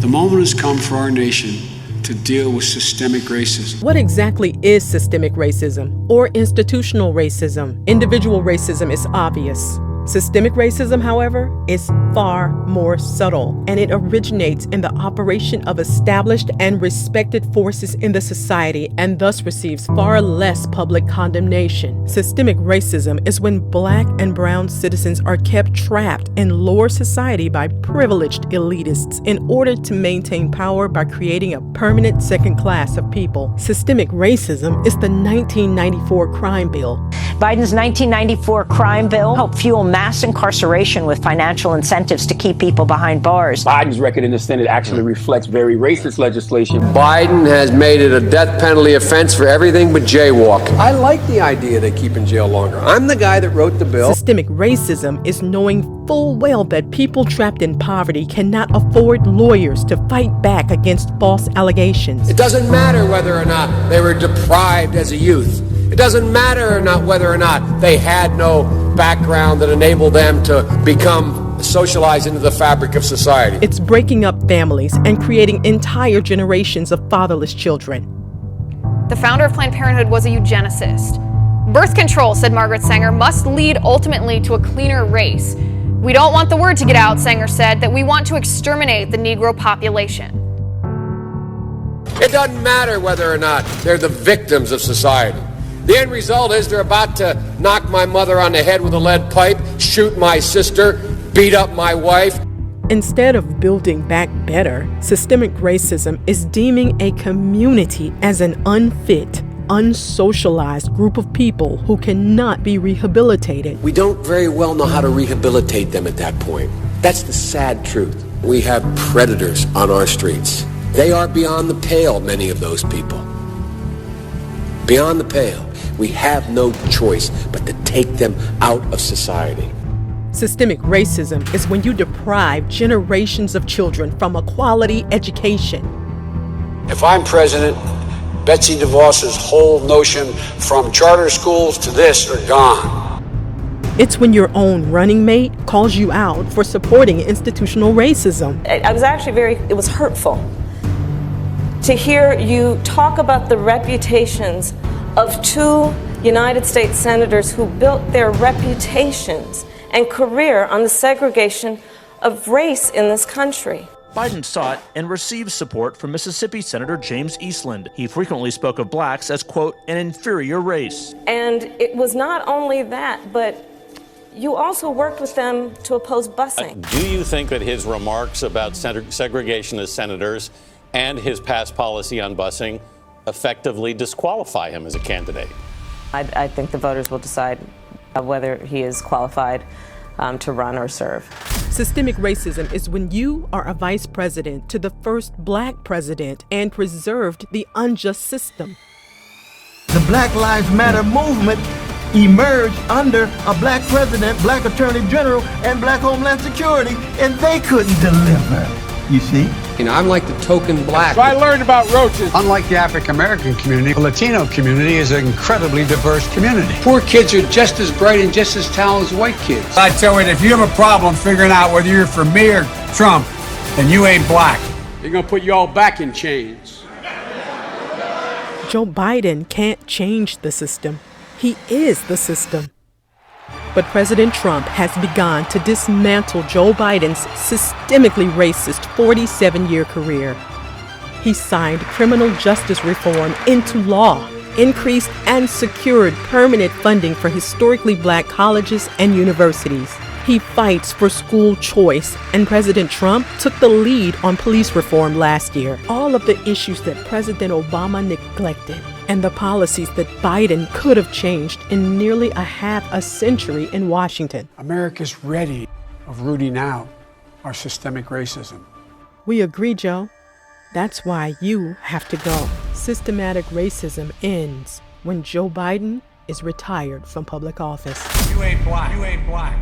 The moment has come for our nation to deal with systemic racism. What exactly is systemic racism or institutional racism? Individual racism is obvious. Systemic racism, however, is far more subtle, and it originates in the operation of established and respected forces in the society and thus receives far less public condemnation. Systemic racism is when Black and brown citizens are kept trapped in lower society by privileged elitists in order to maintain power by creating a permanent second class of people. Systemic racism is the 1994 crime bill. Biden's 1994 crime bill helped fuel mass incarceration with financial incentives to keep people behind bars. Biden's record in the Senate actually reflects very racist legislation. Biden has made it a death penalty offense for everything but jaywalking. I like the idea they keep in jail longer. I'm the guy that wrote the bill. Systemic racism is knowing full well that people trapped in poverty cannot afford lawyers to fight back against false allegations. It doesn't matter whether or not they were deprived as a youth. It doesn't matter or not whether or not they had no background that enabled them to become socialized into the fabric of society. It's breaking up families and creating entire generations of fatherless children. The founder of Planned Parenthood was a eugenicist. Birth control, said Margaret Sanger, must lead ultimately to a cleaner race. We don't want the word to get out, Sanger said, that we want to exterminate the Negro population. It doesn't matter whether or not they're the victims of society. The end result is they're about to knock my mother on the head with a lead pipe, shoot my sister, beat up my wife. Instead of building back better, systemic racism is deeming a community as an unfit, unsocialized group of people who cannot be rehabilitated. We don't very well know how to rehabilitate them at that point. That's the sad truth. We have predators on our streets. They are beyond the pale, many of those people. Beyond the pale. We have no choice but to take them out of society. Systemic racism is when you deprive generations of children from a quality education. If I'm president, Betsy DeVos's whole notion from charter schools to this are gone. It's when your own running mate calls you out for supporting institutional racism. It was hurtful to hear you talk about the reputations of two United States senators who built their reputations and career on the segregation of race in this country. Biden sought and received support from Mississippi Senator James Eastland. He frequently spoke of blacks as, quote, an inferior race. And it was not only that, but you also worked with them to oppose busing. Do you think that his remarks about segregationist senators and his past policy on busing effectively disqualify him as a candidate? I think the voters will decide whether he is qualified to run or serve. Systemic racism is when you are a vice president to the first Black president and preserved the unjust system. The Black Lives Matter movement emerged under a Black president, Black attorney general, and Black Homeland Security, and they couldn't deliver, you see? You know, I'm like the token black. So I learned about roaches. Unlike the African-American community, the Latino community is an incredibly diverse community. Poor kids are just as bright and just as talented as white kids. I tell you, if you have a problem figuring out whether you're for me or Trump, then you ain't black. They're going to put you all back in chains. Joe Biden can't change the system. He is the system. But President Trump has begun to dismantle Joe Biden's systemically racist 47-year career. He signed criminal justice reform into law, increased and secured permanent funding for historically Black colleges and universities. He fights for school choice, and President Trump took the lead on police reform last year. All of the issues that President Obama neglected and the policies that Biden could have changed in nearly a half a century in Washington. America's ready of rooting out our systemic racism. We agree, Joe. That's why you have to go. Systematic racism ends when Joe Biden is retired from public office. You ain't black. You ain't black.